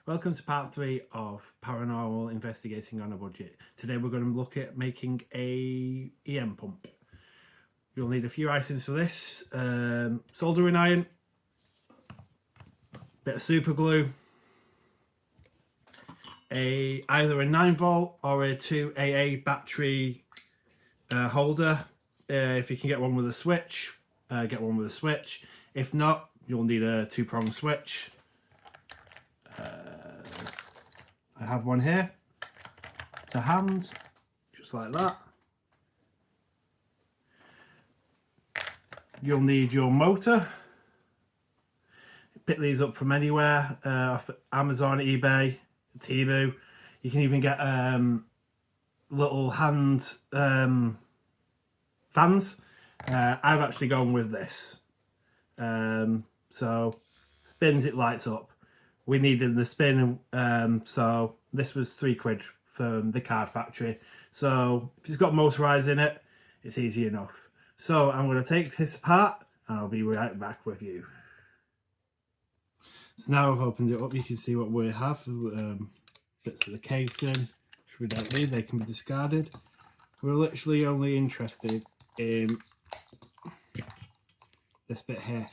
Welcome to part 3 of Paranormal Investigating on a Budget. Today we're going to look at making a EM pump. You'll need a few items for this. Soldering iron, bit of super glue, either a 9V or a 2AA battery holder. If you can get one with a switch, get one with a switch. If not, you'll need a 2-prong switch. I have one here to hand, just like that. You'll need your motor. Pick these up from anywhere, off Amazon, eBay, Temu. You can even get little hand fans. I've actually gone with this. So spins, it lights up. We needed the spin, so this was £3 from the card factory. So if it's got motorized in it, it's easy enough. So I'm going to take this apart and I'll be right back with you. So now I've opened it up, you can see what we have. Bits of the casing, which we don't need, they can be discarded. We're literally only interested in this bit here.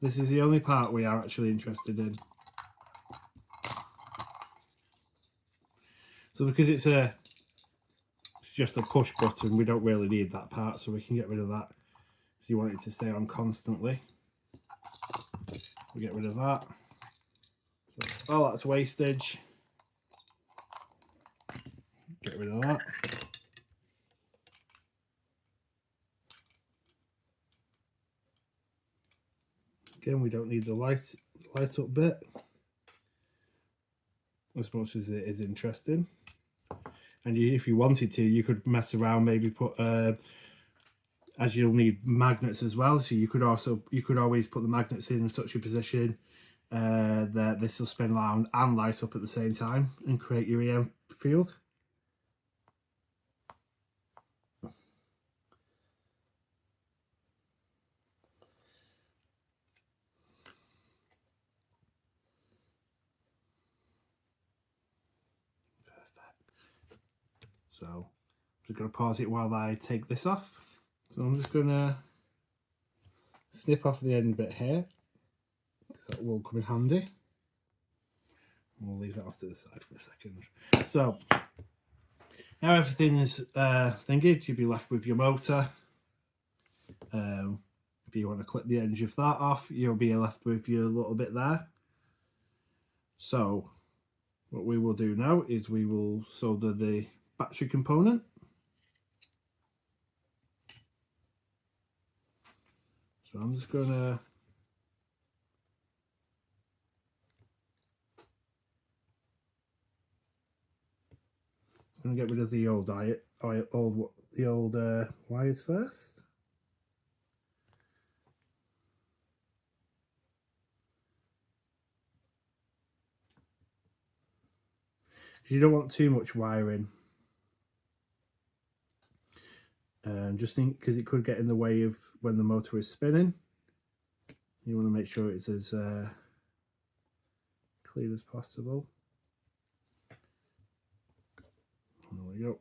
This is the only part we are actually interested in. So because it's just a push button, we don't really need that part, so we can get rid of that. If you want it to stay on constantly, we get rid of that. So all that's wastage. Get rid of that. Again, we don't need the light up bit, as much as it is interesting. And if you wanted to, you could mess around, maybe put as you'll need magnets as well, so you could always put the magnets in such a position that this will spin around and light up at the same time and create your EM field. So I'm just going to pause it while I take this off. So I'm just going to snip off the end bit here, because that will come in handy. We'll leave that off to the side for a second. So now everything is thingied, you'll be left with your motor. If you want to clip the edge of that off, you'll be left with your little bit there. So what we will do now is we will solder the battery component. So I'm just going to get rid of the old wires first. You don't want too much wiring. Just think, because it could get in the way of when the motor is spinning. You want to make sure it's as clean as possible. There we go.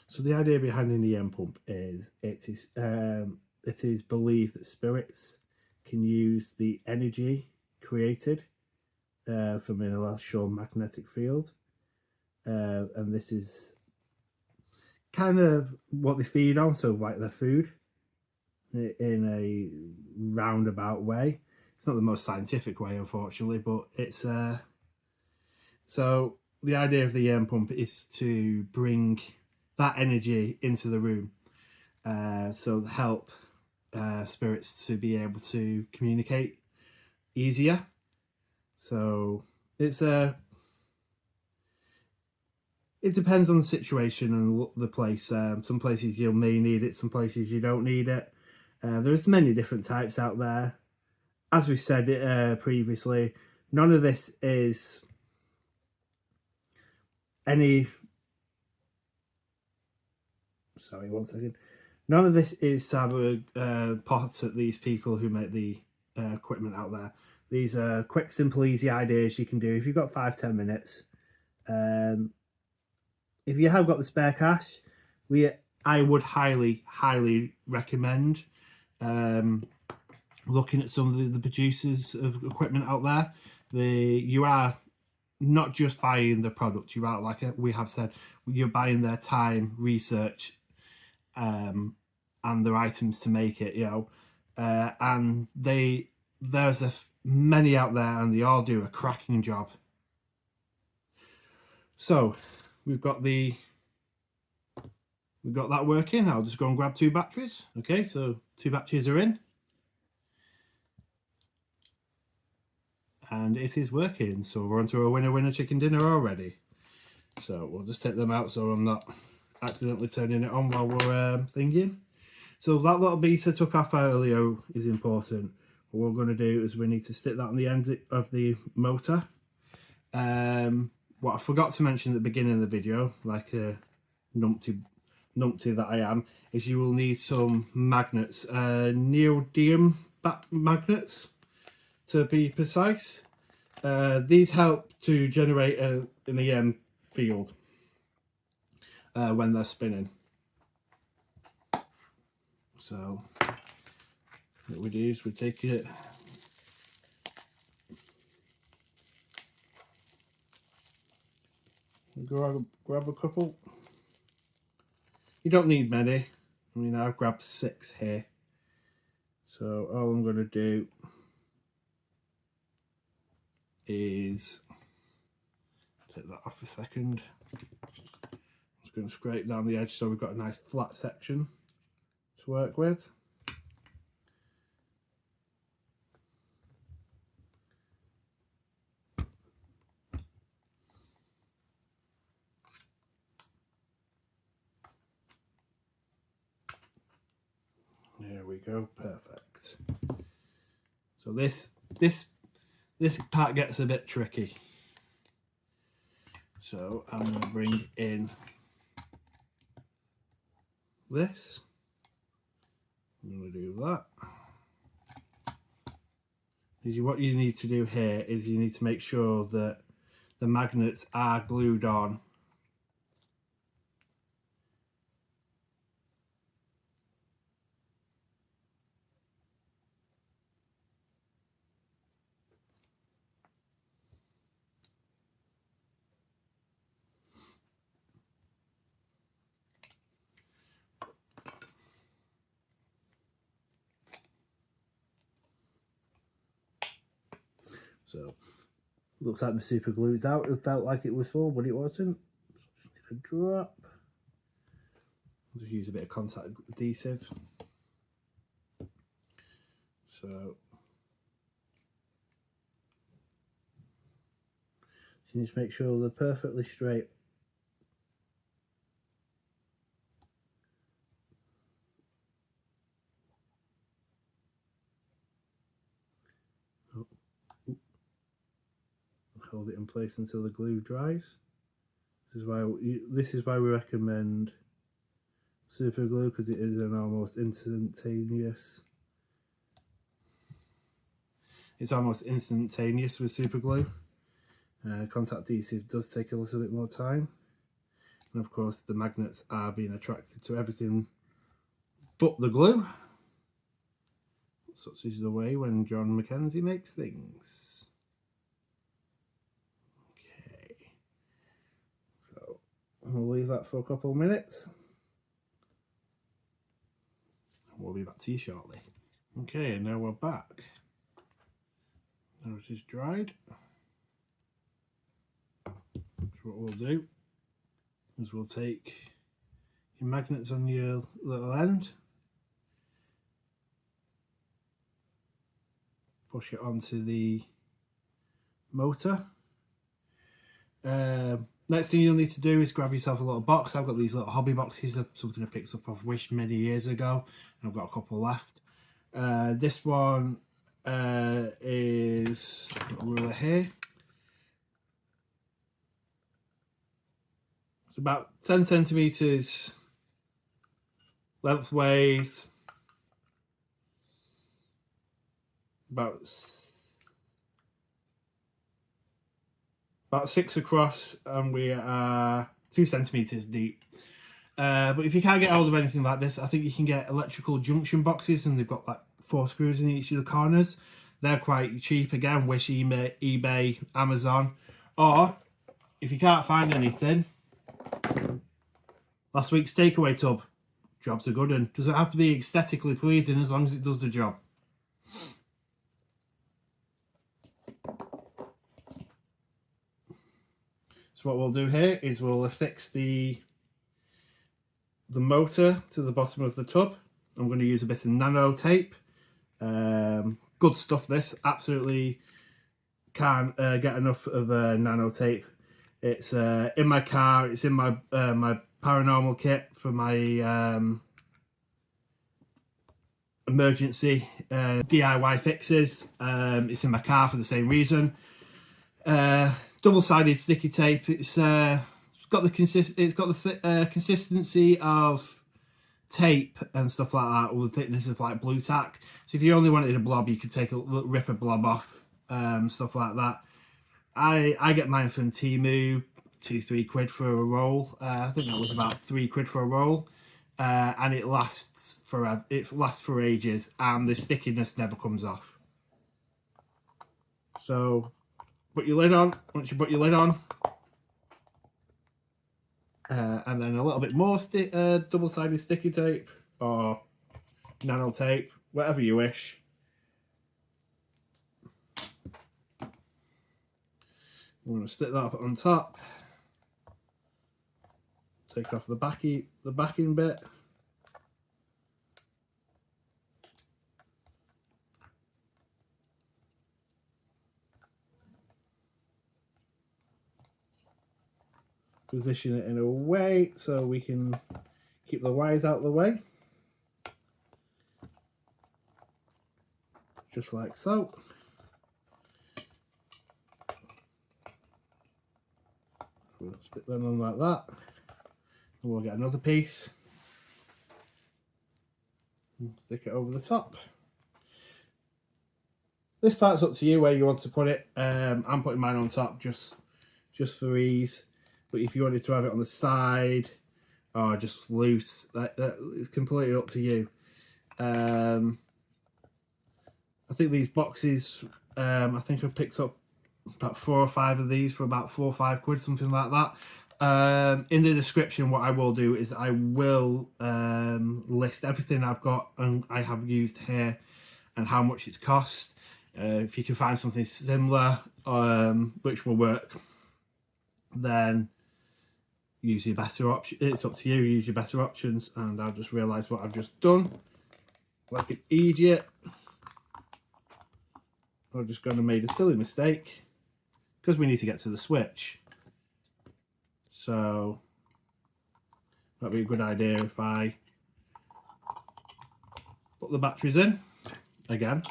So the idea behind an EM pump is it is believed that spirits can use the energy created from an electromagnetic field, and this is kind of what they feed on, so like their food, in a roundabout way. It's not the most scientific way, unfortunately, but it's so the idea of the EM pump is to bring that energy into the room, so help spirits to be able to communicate easier. So it's it depends on the situation and the place. Some places you may need it, some places you don't need it. There's many different types out there. As we said previously, none of this is any... Sorry, one second. None of this is to have pots at these people who make the equipment out there. These are quick, simple, easy ideas you can do if you've got 5-10 minutes. If you have got the spare cash, I would highly recommend looking at some of the producers of equipment out there. You are not just buying the product, you are, like we have said, you're buying their time, research, and their items to make it, you know. And there's many out there, and they all do a cracking job. So we've got that working. I'll just go and grab 2 batteries. Okay, so 2 batteries are in, and it is working. So we're onto a winner chicken dinner already. So we'll just take them out so I'm not accidentally turning it on while we're thinking. So that little piece I took off earlier is important. What we're going to do is we need to stick that on the end of the motor. What I forgot to mention at the beginning of the video, like a numpty that I am, is you will need some magnets, neodymium magnets to be precise. These help to generate an EM field when they're spinning. So what we do is we take it, grab a couple. You don't need many. I mean, I've grabbed 6 here. So all I'm going to do is take that off a second. I'm just going to scrape down the edge so we've got a nice flat section to work with. There we go, perfect. So this part gets a bit tricky. So I'm going to bring in this. I'm going to do that. What you need to do here is you need to make sure that the magnets are glued on . So looks like my super glue's out. It felt like it was full, but it wasn't. Just need a drop. I'll just use a bit of contact adhesive. So you need to make sure they're perfectly straight. Hold it in place until the glue dries. This is why we recommend super glue, because it is an almost instantaneous. It's almost instantaneous with super glue. Contact adhesive does take a little bit more time, and of course the magnets are being attracted to everything but the glue. Such is the way when John Mackenzie makes things. We'll leave that for a couple of minutes. We'll be back to you shortly. Okay, and now we're back. Now it is dried. So what we'll do is we'll take your magnets on your little end, push it onto the motor, Next thing you'll need to do is grab yourself a little box. I've got these little hobby boxes of something I picked up off Wish many years ago, and I've got a couple left. This one is a ruler here. It's about 10 centimeters lengthways, about 6 across, and we are 2 centimeters deep. But if you can't get hold of anything like this, I think you can get electrical junction boxes, and they've got like 4 screws in each of the corners. They're quite cheap again, Wish, eBay, Amazon. Or if you can't find anything, last week's takeaway tub. Job's a good one. Doesn't have to be aesthetically pleasing as long as it does the job. So what we'll do here is we'll affix the motor to the bottom of the tub. I'm going to use a bit of nano tape. Good stuff this. Absolutely can't get enough of nano tape. It's in my car. It's in my my Paranormal kit for my emergency DIY fixes. It's in my car for the same reason. Double-sided sticky tape. It's got the consistency of tape and stuff like that, with the thickness of like blue tack. So if you only wanted a blob, you could rip a blob off, stuff like that. I get mine from Temu, 2-3 quid for a roll. I think that was about 3 quid for a roll, and it lasts forever. It lasts for ages, and the stickiness never comes off. So put your lid on. Once you put your lid on, and then a little bit more double-sided sticky tape or nano tape, whatever you wish. We're going to stick that up on top. Take off the backing bit. Position it in a way so we can keep the wires out of the way. Just like so. We'll stick them on like that. And we'll get another piece and stick it over the top. This part's up to you where you want to put it. I'm putting mine on top just for ease. But if you wanted to have it on the side or just loose, that it's completely up to you. I think these boxes, I think I picked up about 4 or 5 of these for about 4 or 5 quid, something like that. In the description, what I will do is I will list everything I've got and I have used here and how much it's cost. If you can find something similar which will work, then use your better option. It's up to you. Use your better options. And I've just realised what I've just done, like an idiot. I'm just going to make a silly mistake because we need to get to the switch. So that'd be a good idea if I put the batteries in again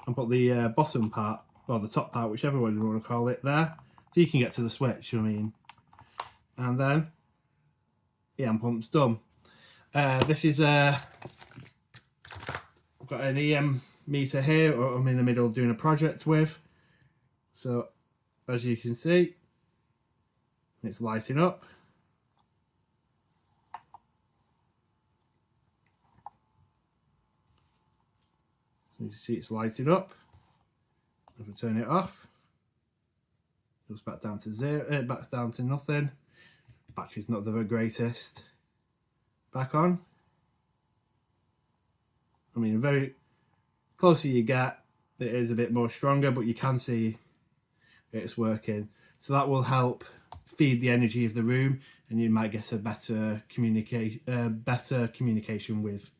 and put the bottom part, or the top part, whichever one you want to call it, there, so you can get to the switch. I mean, and then the amp pump's done. This is I've got an EM meter here, or I'm in the middle of doing a project with. So as you can see, it's lighting up. So you can see it's lighting up. If I turn it off, it goes back down to zero, back down to nothing. Battery's not the greatest. Back on. I mean, the very closer you get, it is a bit more stronger, but you can see it's working. So that will help feed the energy of the room, and you might get a better communication with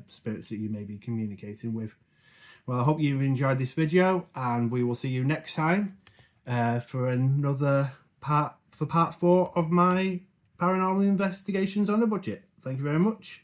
spirits that you may be communicating with. Well, I hope you've enjoyed this video, and we will see you next time. for another part 4 of my paranormal investigations on a budget. Thank you very much.